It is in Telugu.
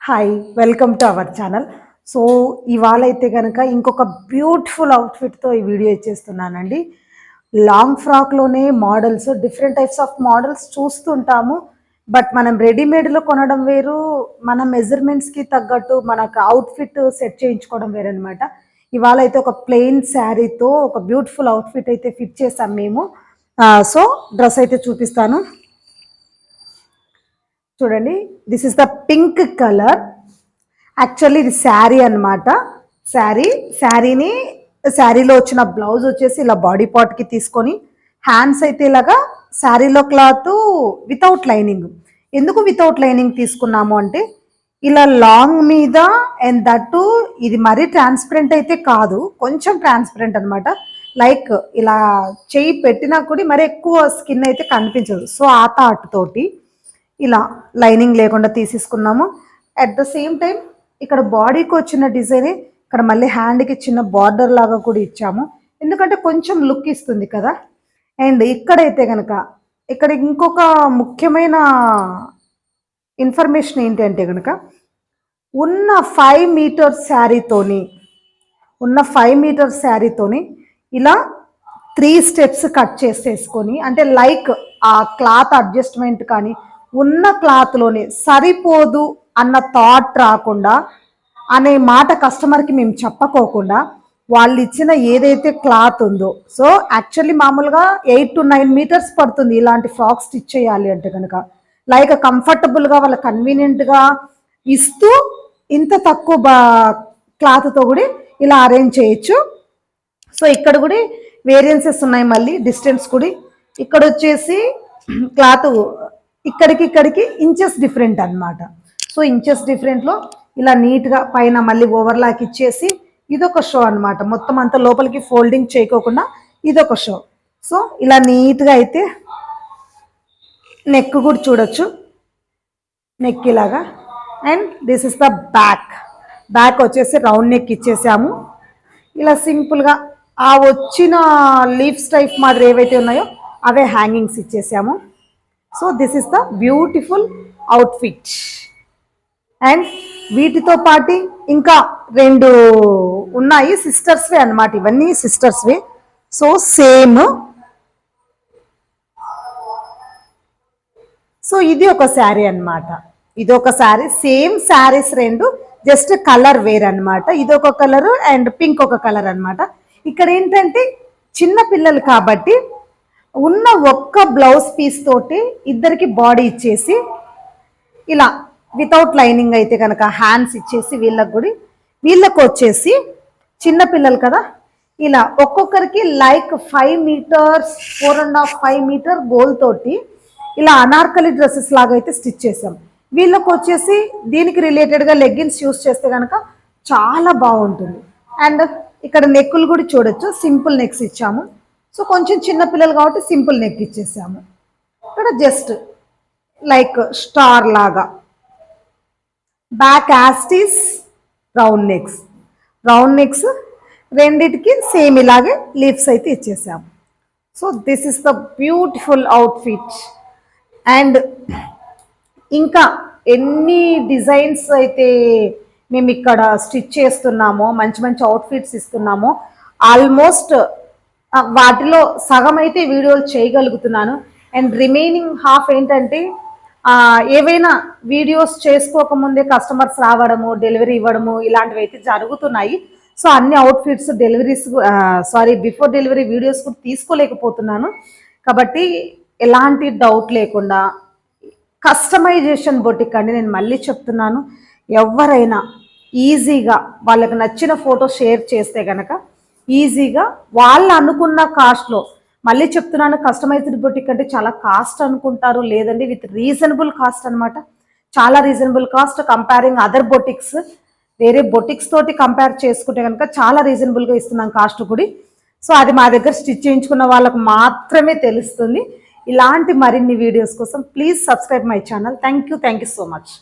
Hi welcome to our channel. So ఇవాళ అయితే కనుక ఇంకొక బ్యూటిఫుల్ అవుట్ఫిట్తో ఈ వీడియో ఇచ్చేస్తున్నానండి. లాంగ్ ఫ్రాక్లోనే models, different types of models చూస్తుంటాము. బట్ మనం రెడీమేడ్లో కొనడం వేరు, మన మెజర్మెంట్స్కి తగ్గట్టు మనకు అవుట్ఫిట్ సెట్ చేయించుకోవడం వేరు అనమాట. ఇవాళ అయితే ఒక ప్లెయిన్ శారీతో ఒక బ్యూటిఫుల్ అవుట్ఫిట్ అయితే ఫిట్ చేసాం మేము. సో డ్రెస్ అయితే చూపిస్తాను చూడండి. This is the pink colour. Actually ఇది శారీ అనమాట. శారీలో వచ్చిన బ్లౌజ్ వచ్చేసి ఇలా బాడీ పార్ట్కి తీసుకొని, హ్యాండ్స్ అయితే ఇలాగా శారీలో క్లాత్ వితౌట్ లైనింగ్. ఎందుకు వితౌట్ లైనింగ్ తీసుకున్నాము అంటే, ఇలా లాంగ్ మీద అండ్ దట్టు ఇది మరీ ట్రాన్స్పరెంట్ అయితే కాదు, కొంచెం ట్రాన్స్పరెంట్ అనమాట. లైక్ ఇలా చెయ్యి పెట్టినా కూడా మరి ఎక్కువ స్కిన్ అయితే కనిపించదు. సో ఆ థాట్ తోటి ఇలా లైనింగ్ లేకుండా తీసేసుకున్నాము. అట్ ద సేమ్ టైం ఇక్కడ బాడీకి వచ్చిన డిజైన్ ఇక్కడ మళ్ళీ హ్యాండ్కి చిన్న బార్డర్ లాగా కూడా ఇచ్చాము, ఎందుకంటే కొంచెం లుక్ ఇస్తుంది కదా. అండ్ ఇక్కడైతే కనుక ఇక్కడ ఇంకొక ముఖ్యమైన ఇన్ఫర్మేషన్ ఏంటి అంటే కనుక, ఉన్న 5 మీటర్స్ శారీతోని ఇలా 3 స్టెప్స్ కట్ చేసేసుకొని, అంటే లైక్ ఆ క్లాత్ అడ్జస్ట్మెంట్ కానీ ఉన్న క్లాత్లోనే సరిపోదు అన్న థాట్ రాకుండా, అనే మాట కస్టమర్కి మేము చెప్పకోకుండా, వాళ్ళు ఇచ్చిన ఏదైతే క్లాత్ ఉందో, సో యాక్చువల్లీ మామూలుగా 8 to 9 మీటర్స్ పడుతుంది ఇలాంటి ఫ్రాక్ స్టిచ్ చేయాలి అంటే కనుక. లైక్ కంఫర్టబుల్గా వాళ్ళ కన్వీనియంట్గా ఇస్తూ ఇంత తక్కువ క్లాత్తో కూడా ఇలా అరేంజ్ చేయొచ్చు. సో ఇక్కడ కూడా వేరియన్సెస్ ఉన్నాయి, మళ్ళీ డిస్టెన్స్ కూడా. ఇక్కడ వచ్చేసి క్లాత్ ఇక్కడికి ఇంచెస్ డిఫరెంట్ అనమాట. సో ఇంచెస్ డిఫరెంట్లో ఇలా నీట్గా పైన మళ్ళీ ఓవర్లాక్ ఇచ్చేసి ఇదొక షో అనమాట. మొత్తం అంతా లోపలికి ఫోల్డింగ్ చేయకోకుండా ఇదొక షో. సో ఇలా నీట్గా అయితే నెక్ కూడా చూడొచ్చు, నెక్ ఇలాగా. And this is the back వచ్చేసి రౌండ్ నెక్ ఇచ్చేసాము. ఇలా సింపుల్గా ఆ వచ్చిన లీవ్స్ టైప్ మాదిరి ఏవైతే ఉన్నాయో అవే హ్యాంగింగ్స్ ఇచ్చేసాము. So this is the beautiful outfit. And వీటితో పాటు ఇంకా 2 ఉన్నాయి, సిస్టర్స్వే అనమాట. ఇవన్నీ సిస్టర్స్వే. So same. సో ఇది ఒక శారీ అనమాట, ఇది ఒక sari. Same saris 2, just colour వేర్ అనమాట. ఇది ఒక కలర్ అండ్ పింక్ ఒక కలర్ అనమాట. ఇక్కడ ఏంటంటే చిన్న పిల్లలు కాబట్టి ఉన్న ఒక్క బ్లౌజ్ పీస్ తోటి ఇద్దరికి బాడీ ఇచ్చేసి, ఇలా వితౌట్ లైనింగ్ అయితే కనుక హ్యాండ్స్ ఇచ్చేసి, వీళ్ళకు వచ్చేసి చిన్నపిల్లలు కదా, ఇలా ఒక్కొక్కరికి లైక్ 5 మీటర్స్ 4.5 మీటర్ గోల్ తోటి ఇలా అనార్కలి డ్రెస్సెస్ లాగా అయితే స్టిచ్ చేసాం. వీళ్ళకు వచ్చేసి దీనికి రిలేటెడ్గా లెగ్గిన్స్ యూస్ చేస్తే కనుక చాలా బాగుంటుంది. అండ్ ఇక్కడ నెక్కులు కూడా చూడొచ్చు, సింపుల్ నెక్స్ ఇచ్చాము. సో కొంచెం చిన్నపిల్లలు కాబట్టి సింపుల్ నెక్ ఇచ్చేసాము. ఇక్కడ జస్ట్ లైక్ స్టార్ లాగా బ్యాక్ యాస్టీస్ రౌండ్ నెక్స్ రెండిటికి సేమ్ ఇలాగే లీవ్స్ అయితే ఇచ్చేసాము. So this is the beautiful outfit. And ఇంకా ఎన్ని డిజైన్స్ అయితే మేము ఇక్కడ స్టిచ్ చేస్తున్నామో, మంచి మంచి అవుట్ఫిట్స్ ఇస్తున్నామో, ఆల్మోస్ట్ వాటిలో సగం అయితే వీడియోలు చేయగలుగుతున్నాను. అండ్ రిమైనింగ్ హాఫ్ ఏంటంటే ఏవైనా వీడియోస్ చేసుకోకముందే కస్టమర్స్ రావడము, డెలివరీ ఇవ్వడము ఇలాంటివి అయితే జరుగుతున్నాయి. సో అన్ని అవుట్ఫిట్స్ బిఫోర్ డెలివరీ వీడియోస్ కూడా తీసుకోలేకపోతున్నాను. కాబట్టి ఎలాంటి డౌట్ లేకుండా కస్టమైజేషన్ బొటిక్ అండి. నేను మళ్ళీ చెప్తున్నాను, ఎవరైనా ఈజీగా వాళ్ళకి నచ్చిన ఫోటో షేర్ చేస్తే కనుక ఈజీగా వాళ్ళు అనుకున్న కాస్ట్లో, మళ్ళీ చెప్తున్నాను, కస్టమైజ్డ్ బొటిక్ అంటే చాలా కాస్ట్ అనుకుంటారు, లేదండి విత్ రీజనబుల్ కాస్ట్ అనమాట. చాలా reasonable cost. Comparing other boutiques, వేరే బొటిక్స్ తోటి కంపేర్ చేసుకుంటే కనుక చాలా రీజనబుల్గా ఇస్తున్నాం కాస్ట్ కూడా. సో అది మా దగ్గర స్టిచ్ చేయించుకున్న వాళ్ళకు మాత్రమే తెలుస్తుంది. ఇలాంటి మరిన్ని వీడియోస్ కోసం please subscribe my channel. Thank you so much.